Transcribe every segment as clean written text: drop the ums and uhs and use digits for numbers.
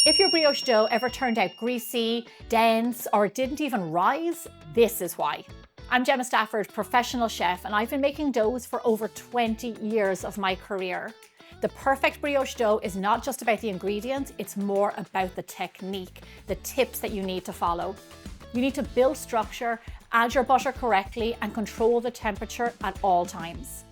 If your brioche dough ever turned out greasy, dense, or it didn't even rise, this is why. I'm Gemma Stafford, professional chef, and I've been making doughs for over 20 years of my career. The perfect brioche dough is not just about the ingredients, it's more about the technique, the tips that you need to follow. You need to build structure, add your butter correctly, and control the temperature at all times.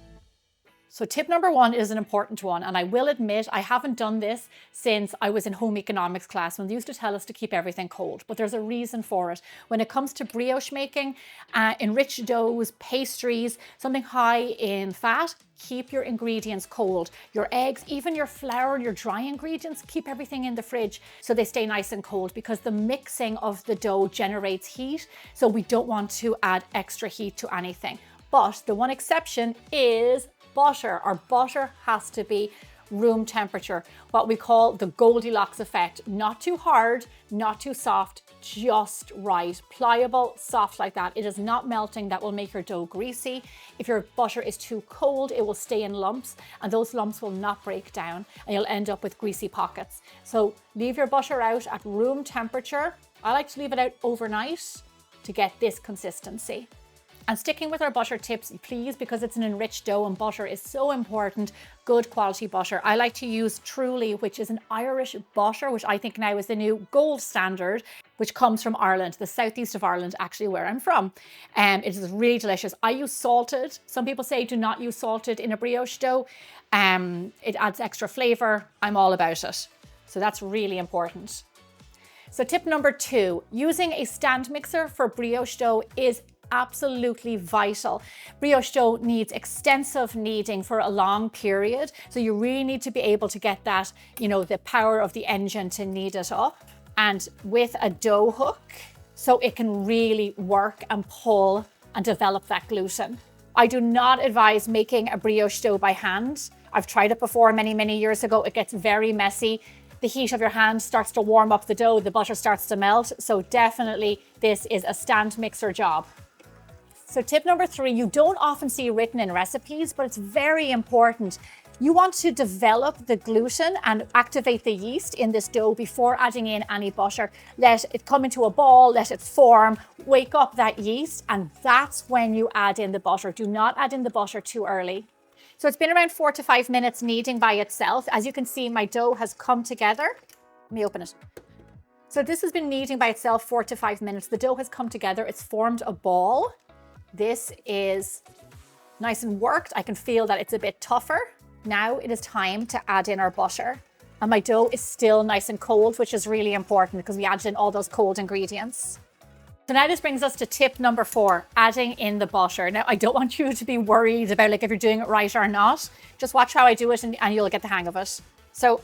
So tip number one is an important one, and I will admit I haven't done this since I was in home economics class when they used to tell us to keep everything cold, but there's a reason for it. When it comes to brioche making, enriched doughs, pastries, something high in fat, keep your ingredients cold. Your eggs, even your flour, your dry ingredients, keep everything in the fridge so they stay nice and cold, because the mixing of the dough generates heat, so we don't want to add extra heat to anything. But the one exception is butter. Our butter has to be room temperature, what we call the Goldilocks effect. Not too hard, not too soft, just right. Pliable, soft like that. It is not melting that will make your dough greasy. If your butter is too cold, it will stay in lumps, and those lumps will not break down, and you'll end up with greasy pockets. So leave your butter out at room temperature. I like to leave it out overnight to get this consistency. And sticking with our butter tips, please, because it's an enriched dough and butter is so important. Good quality butter. I like to use Truly, which is an Irish butter, which I think now is the new gold standard, which comes from Ireland, the southeast of Ireland, actually where I'm from. It is really delicious. I use salted. Some people say do not use salted in a brioche dough. It adds extra flavor. I'm all about it. So that's really important. So tip number two, using a stand mixer for brioche dough is absolutely vital. Brioche dough needs extensive kneading for a long period, so you really need to be able to get that, the power of the engine to knead it up, and with a dough hook, so it can really work and pull and develop that gluten. I do not advise making a brioche dough by hand. I've tried it before many years ago. It gets very messy. The heat of your hand starts to warm up the dough, the butter starts to melt, so definitely this is a stand mixer job. So tip number three, you don't often see written in recipes, but it's very important. You want to develop the gluten and activate the yeast in this dough before adding in any butter. Let it come into a ball, let it form, wake up that yeast, and that's when you add in the butter. Do not add in the butter too early. So it's been around 4 to 5 minutes kneading by itself. As you can see, my dough has come together. Let me open it. So this has been kneading by itself 4 to 5 minutes. The dough has come together, it's formed a ball. This is nice and worked. I can feel that it's a bit tougher. Now it is time to add in our butter. And my dough is still nice and cold, which is really important because we added in all those cold ingredients. So now this brings us to tip number four, adding in the butter. Now, I don't want you to be worried about if you're doing it right or not. Just watch how I do it and you'll get the hang of it. So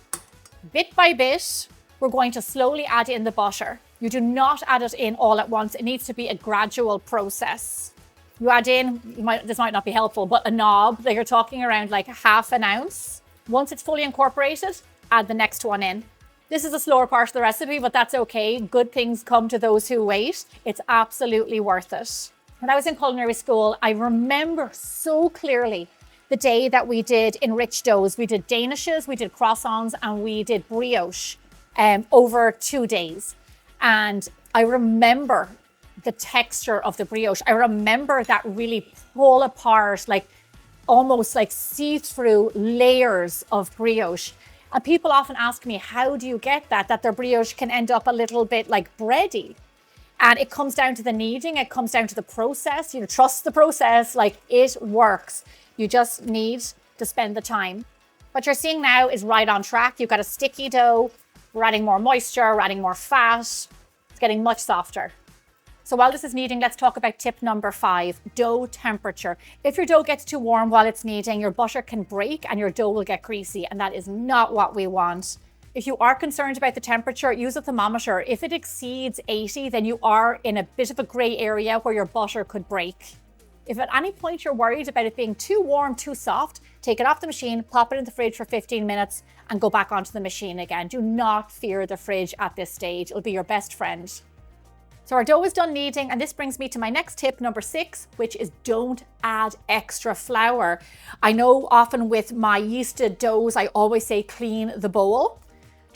bit by bit, we're going to slowly add in the butter. You do not add it in all at once. It needs to be a gradual process. You add in, this might not be helpful, but a knob that you're talking around like ½ an ounce. Once it's fully incorporated, add the next one in. This is a slower part of the recipe, but that's okay. Good things come to those who wait. It's absolutely worth it. When I was in culinary school, I remember so clearly the day that we did enriched doughs. We did danishes, we did croissants, and we did brioche over 2 days. And I remember the texture of the brioche. I remember that really pull apart, like almost like see-through layers of brioche. And people often ask me, how do you get that their brioche can end up a little bit like bready? And it comes down to the kneading, it comes down to the process. Trust the process, like it works. You just need to spend the time. What you're seeing now is right on track. You've got a sticky dough. We're adding more moisture, we're adding more fat. It's getting much softer. So while this is kneading, let's talk about tip number 5, dough temperature. If your dough gets too warm while it's kneading, your butter can break and your dough will get greasy, and that is not what we want. If you are concerned about the temperature, use a thermometer. If it exceeds 80, then you are in a bit of a gray area where your butter could break. If at any point you're worried about it being too warm, too soft, take it off the machine, pop it in the fridge for 15 minutes and go back onto the machine again. Do not fear the fridge at this stage. It'll be your best friend. So our dough is done kneading, and this brings me to my next tip, number 6, which is don't add extra flour. I know often with my yeasted doughs, I always say clean the bowl.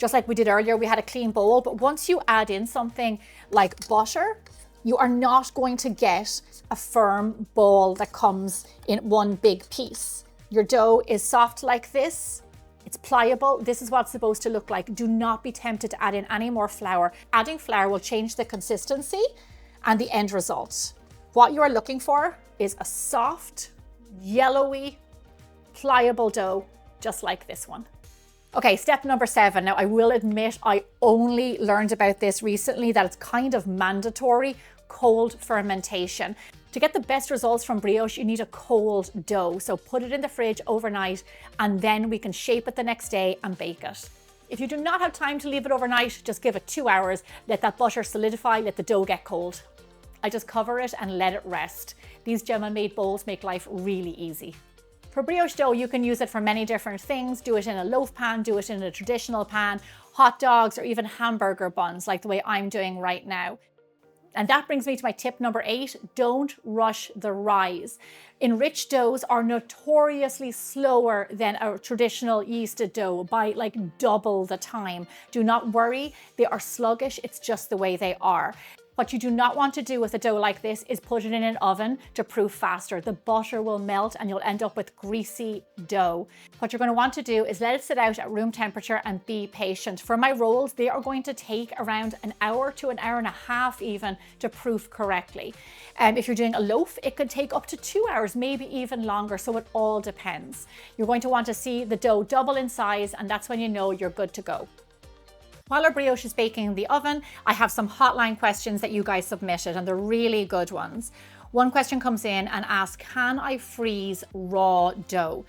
just like we did earlier, we had a clean bowl, but once you add in something like butter, you are not going to get a firm ball that comes in one big piece. Your dough is soft like this. It's pliable. This is what it's supposed to look like. Do not be tempted to add in any more flour. Adding flour will change the consistency and the end result. What you are looking for is a soft, yellowy, pliable dough, just like this one. Okay, step number 7. Now, I will admit I only learned about this recently, that it's kind of mandatory, cold fermentation. To get the best results from brioche, you need a cold dough. So put it in the fridge overnight, and then we can shape it the next day and bake it. If you do not have time to leave it overnight, just give it 2 hours, let that butter solidify, let the dough get cold. I just cover it and let it rest. These Gemma made bowls make life really easy. For brioche dough, you can use it for many different things. Do it in a loaf pan, do it in a traditional pan, hot dogs, or even hamburger buns, like the way I'm doing right now. And that brings me to my tip number 8. Don't rush the rise. Enriched doughs are notoriously slower than a traditional yeasted dough by like double the time. Do not worry, they are sluggish. It's just the way they are. What you do not want to do with a dough like this is put it in an oven to proof faster. The butter will melt and you'll end up with greasy dough. What you're going to want to do is let it sit out at room temperature and be patient. For my rolls, they are going to take around an hour to an hour and a half even to proof correctly. If you're doing a loaf, it could take up to 2 hours, maybe even longer. So it all depends. You're going to want to see the dough double in size, and that's when you know you're good to go. While our brioche is baking in the oven, I have some hotline questions that you guys submitted, and they're really good ones. One question comes in and asks, can I freeze raw dough?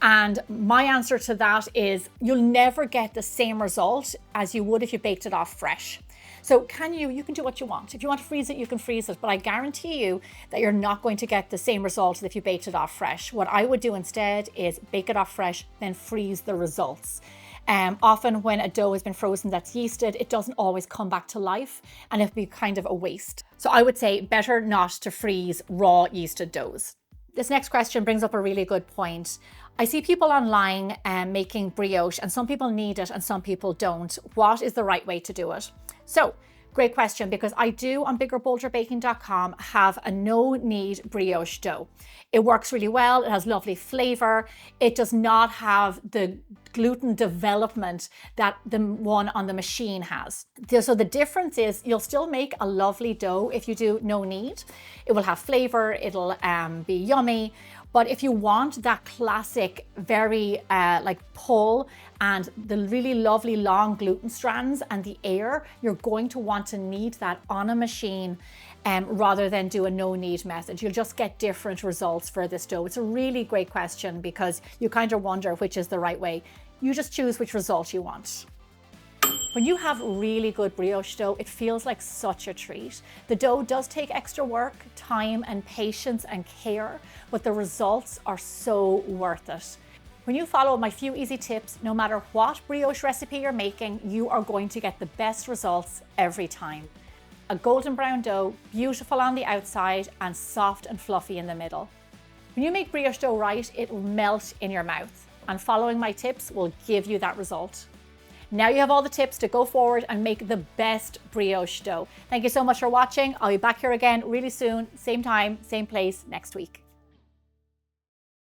And my answer to that is you'll never get the same result as you would if you baked it off fresh. So you can do what you want. If you want to freeze it, you can freeze it, but I guarantee you that you're not going to get the same result as if you baked it off fresh. What I would do instead is bake it off fresh, then freeze the results. Often when a dough has been frozen that's yeasted, it doesn't always come back to life and it'll be kind of a waste. So I would say better not to freeze raw yeasted doughs. This next question brings up a really good point. I see people online making brioche, and some people need it and some people don't. What is the right way to do it? So, great question, because I do on biggerbolderbaking.com have a no-knead brioche dough. It works really well. It has lovely flavor. It does not have the gluten development that the one on the machine has. So the difference is you'll still make a lovely dough if you do no knead. It will have flavor. It'll be yummy. But if you want that classic, very like pull and the really lovely long gluten strands and the air, you're going to want to knead that on a machine rather than do a no knead method. You'll just get different results for this dough. It's a really great question because you kind of wonder which is the right way. You just choose which result you want. When you have really good brioche dough, it feels like such a treat. The dough does take extra work, time and patience and care, but the results are so worth it. When you follow my few easy tips, no matter what brioche recipe you're making, you are going to get the best results every time. A golden brown dough, beautiful on the outside and soft and fluffy in the middle. When you make brioche dough right, it will melt in your mouth, and following my tips will give you that result. Now you have all the tips to go forward and make the best brioche dough. Thank you so much for watching. I'll be back here again really soon, same time, same place next week.